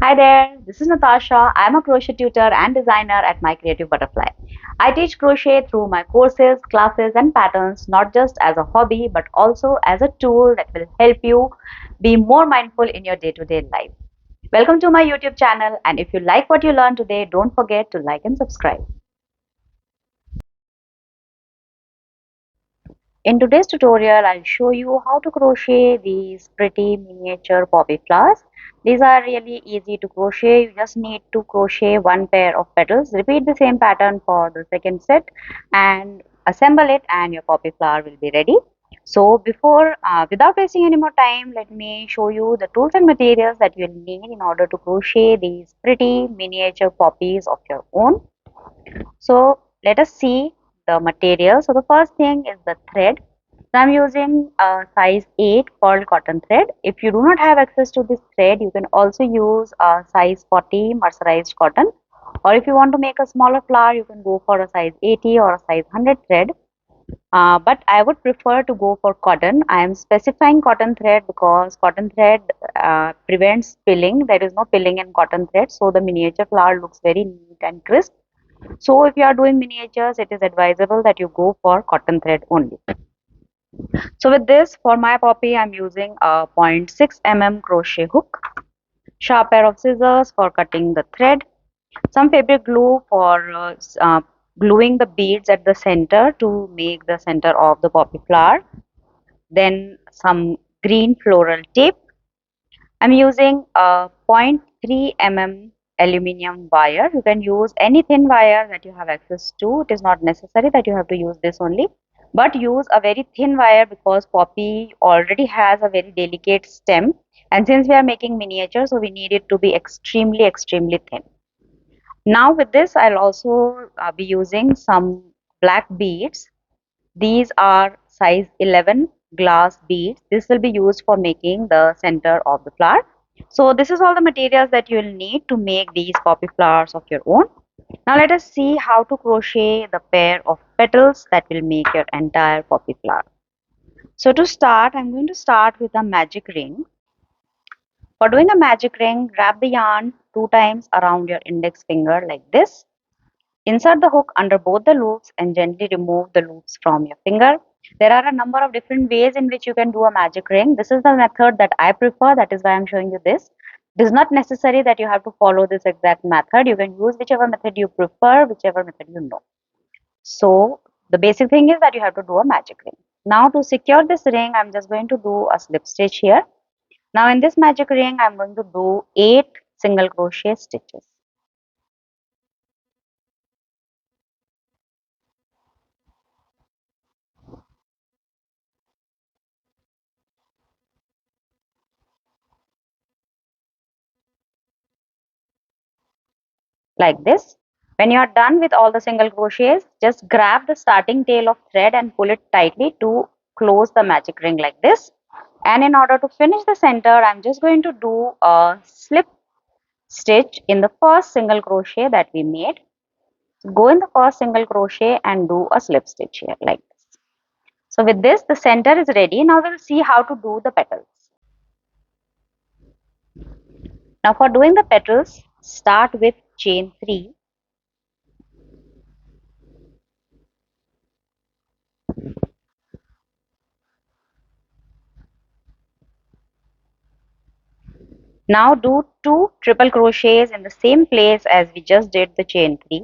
Hi there, this is Natasha. I'm a crochet tutor and designer at My Creative Butterfly. I teach crochet through my courses, classes, and patterns, not just as a hobby, but also as a tool that will help you be more mindful in your day to day life. Welcome to my YouTube channel, and if you like what you learned today, don't forget to like and subscribe. In today's tutorial, I'll show you how to crochet these pretty miniature poppy flowers. These are really easy to crochet. You just need to crochet one pair of petals. Repeat the same pattern for the second set and assemble it and your poppy flower will be ready. So without wasting any more time, let me show you the tools and materials that you'll need in order to crochet these pretty miniature poppies of your own. So let us see the material. So the first thing is the thread. So I'm using a size 8 called cotton thread. If you do not have access to this thread, you can also use a size 40 mercerized cotton. Or if you want to make a smaller flower, you can go for a size 80 or a size 100 thread. But I would prefer to go for cotton. I am specifying cotton thread because cotton thread prevents spilling. There is no pilling in cotton thread, so the miniature flower looks very neat and crisp. So if you are doing miniatures, it is advisable that you go for cotton thread only. So with this, for my poppy, I'm using a 0.6 mm crochet hook, sharp pair of scissors for cutting the thread, some fabric glue for gluing the beads at the center to make the center of the poppy flower, then some green floral tape. I'm using a 0.3 mm aluminium wire. You can use any thin wire that you have access to. It is not necessary that you have to use this only, but use a very thin wire because poppy already has a very delicate stem, and since we are making miniatures, so we need it to be extremely thin. Now with this, I'll also be using some black beads. These are size 11 glass beads. This will be used for making the center of the flower. So this is all the materials that you will need to make these poppy flowers of your own. Now let us see how to crochet the pair of petals that will make your entire poppy flower. So to start, I'm going to start with a magic ring. For doing a magic ring, wrap the yarn 2 times around your index finger like this. Insert the hook under both the loops and gently remove the loops from your finger. There are a number of different ways in which you can do a magic ring. This is the method that I prefer, that is why I'm showing you this. It is not necessary that you have to follow this exact method. You can use whichever method you prefer, whichever method you know. So the basic thing is that you have to do a magic ring. Now to secure this ring, I'm just going to do a slip stitch here. Now in this magic ring, I'm going to do 8 single crochet stitches. Like this. When you are done with all the single crochets, just grab the starting tail of thread and pull it tightly to close the magic ring like this. And in order to finish the center, I'm just going to do a slip stitch in the first single crochet that we made. So go in the first single crochet and do a slip stitch here like this. So with this, the center is ready. Now we'll see how to do the petals. Now for doing the petals, start with chain 3. Now do 2 triple crochets in the same place as we just did the chain 3.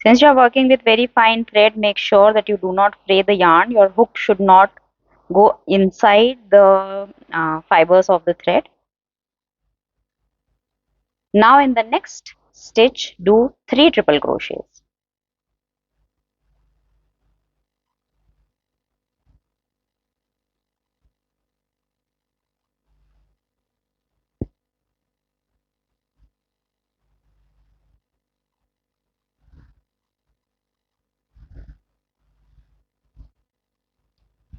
Since you are working with very fine thread, make sure that you do not fray the yarn. Your hook should not go inside the fibers of the thread. Now in the next stitch, do 3 triple crochets.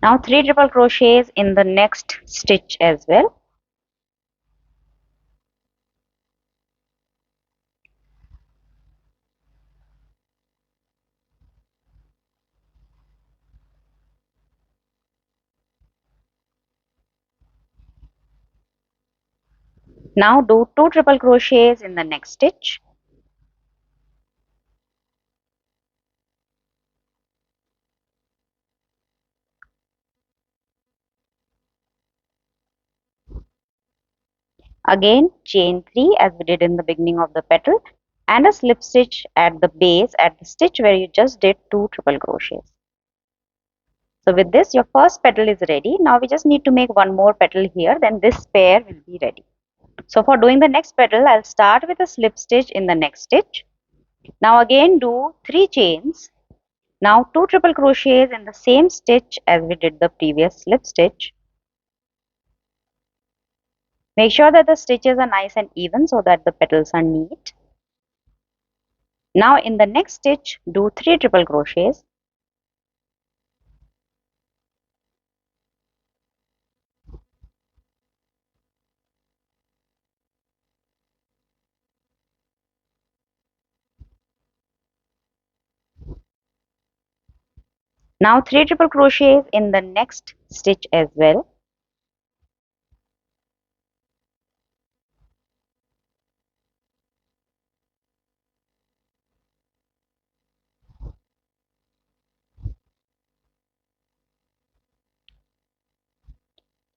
Now 3 triple crochets in the next stitch as well. Now do 2 triple crochets in the next stitch. Again chain 3 as we did in the beginning of the petal and a slip stitch at the base at the stitch where you just did 2 triple crochets. So with this your first petal is ready. Now we just need to make one more petal here, then this pair will be ready. So for doing the next petal I'll start with a slip stitch in the next stitch. Now again do 3 chains. Now 2 triple crochets in the same stitch as we did the previous slip stitch. Make sure that the stitches are nice and even so that the petals are neat. Now in the next stitch do 3 triple crochets. Now 3 triple crochets in the next stitch as well.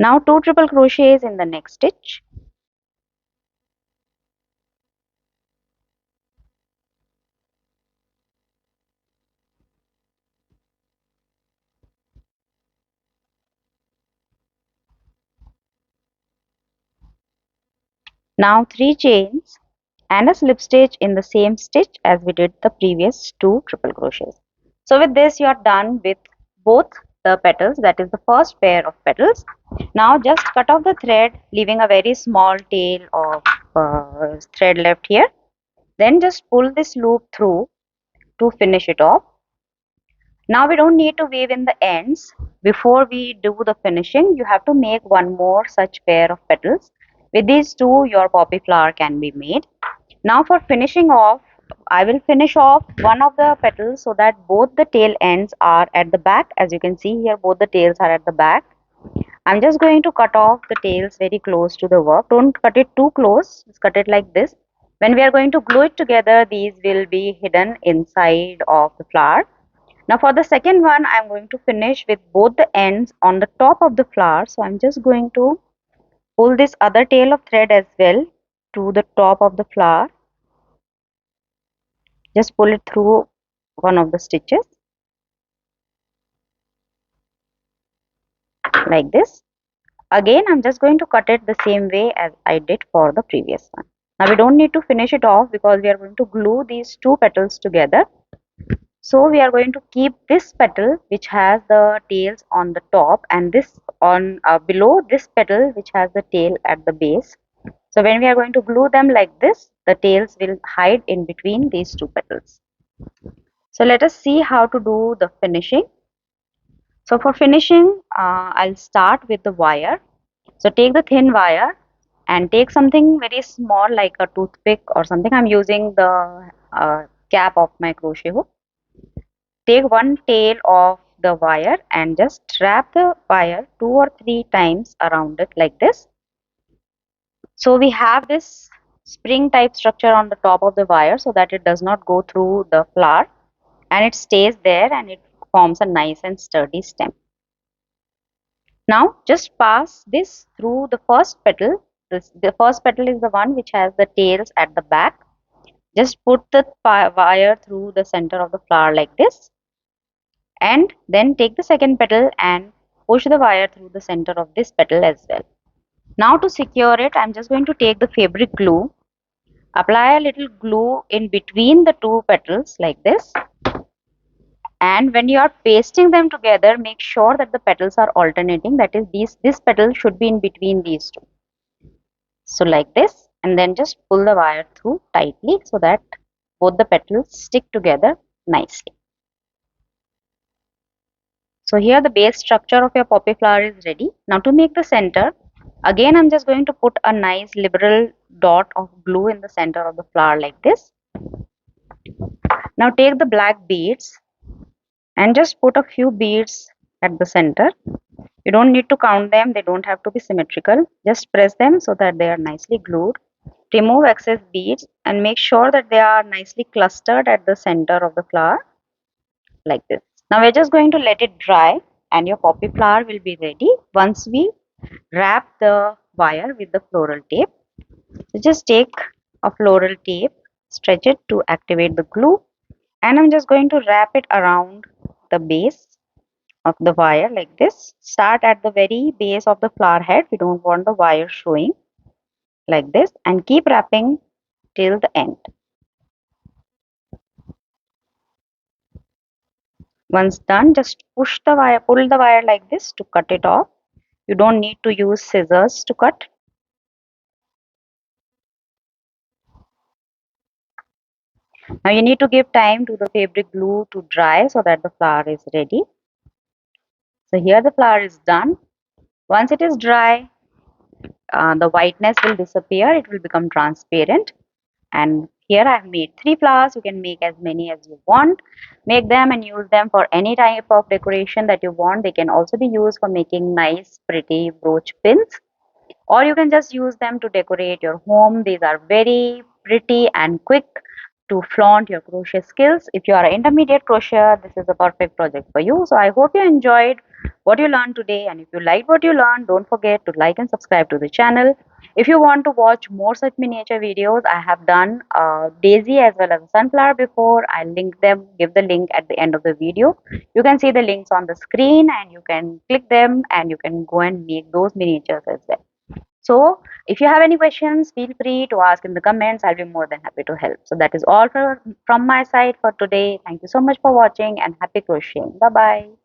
Now 2 triple crochets in the next stitch. Now 3 chains and a slip stitch in the same stitch as we did the previous 2 triple crochets. So with this you are done with both the petals, that is the first pair of petals. Now just cut off the thread leaving a very small tail of thread left here. Then just pull this loop through to finish it off. Now we don't need to weave in the ends. Before we do the finishing, you have to make one more such pair of petals. With these two, your poppy flower can be made. Now for finishing off, I will finish off one of the petals so that both the tail ends are at the back. As you can see here, both the tails are at the back. I'm just going to cut off the tails very close to the work. Don't cut it too close, just cut it like this. When we are going to glue it together, these will be hidden inside of the flower. Now for the second one, I'm going to finish with both the ends on the top of the flower. So I'm just going to pull this other tail of thread as well to the top of the flower. Just pull it through one of the stitches like this. Again, I'm just going to cut it the same way as I did for the previous one. Now we don't need to finish it off because we are going to glue these two petals together. So we are going to keep this petal which has the tails on the top and this on below this petal which has the tail at the base. So when we are going to glue them like this, the tails will hide in between these two petals. So let us see how to do the finishing. So for finishing, I'll start with the wire. So take the thin wire and take something very small like a toothpick or something. I'm using the cap of my crochet hook. Take one tail of the wire and just wrap the wire 2 or 3 times around it like this. So we have this spring type structure on the top of the wire so that it does not go through the flower and it stays there and it forms a nice and sturdy stem. Now just pass this through the first petal. The first petal is the one which has the tails at the back. Just put the wire through the center of the flower like this and then take the second petal and push the wire through the center of this petal as well. Now to secure it, I'm just going to take the fabric glue, apply a little glue in between the two petals like this, and when you are pasting them together, make sure that the petals are alternating, that is this petal should be in between these two. So like this, and then just pull the wire through tightly so that both the petals stick together nicely. So here the base structure of your poppy flower is ready. Now to make the center, again I'm just going to put a nice liberal dot of glue in the center of the flower like this. Now take the black beads and just put a few beads at the center You don't need to count them, they don't have to be symmetrical. Just press them so that they are nicely glued. Remove excess beads and make sure that they are nicely clustered at the center of the flower like this. Now we're just going to let it dry and your poppy flower will be ready once we wrap the wire with the floral tape. So just take a floral tape, stretch it to activate the glue, and I'm just going to wrap it around the base of the wire like this. Start at the very base of the flower head. We don't want the wire showing like this, and keep wrapping till the end. Once done, just pull the wire like this to cut it off. You don't need to use scissors to cut. Now you need to give time to the fabric glue to dry so that the flower is ready. So here the flower is done. Once it is dry, the whiteness will disappear. It will become transparent. And here I have made 3 flowers. You can make as many as you want. Make them and use them for any type of decoration that you want. They can also be used for making nice, pretty brooch pins, or you can just use them to decorate your home. These are very pretty and quick to flaunt your crochet skills. If you are an intermediate crocheter, this is a perfect project for you. So I hope you enjoyed what you learned today, and if you liked what you learned, don't forget to like and subscribe to the channel. If you want to watch more such miniature videos, I have done daisy as well as sunflower before. I'll link them, give the link at the end of the video. You can see the links on the screen and you can click them and you can go and make those miniatures as well. So, if you have any questions, feel free to ask in the comments. I'll be more than happy to help. So, that is all from my side for today. Thank you so much for watching and happy crocheting. Bye bye.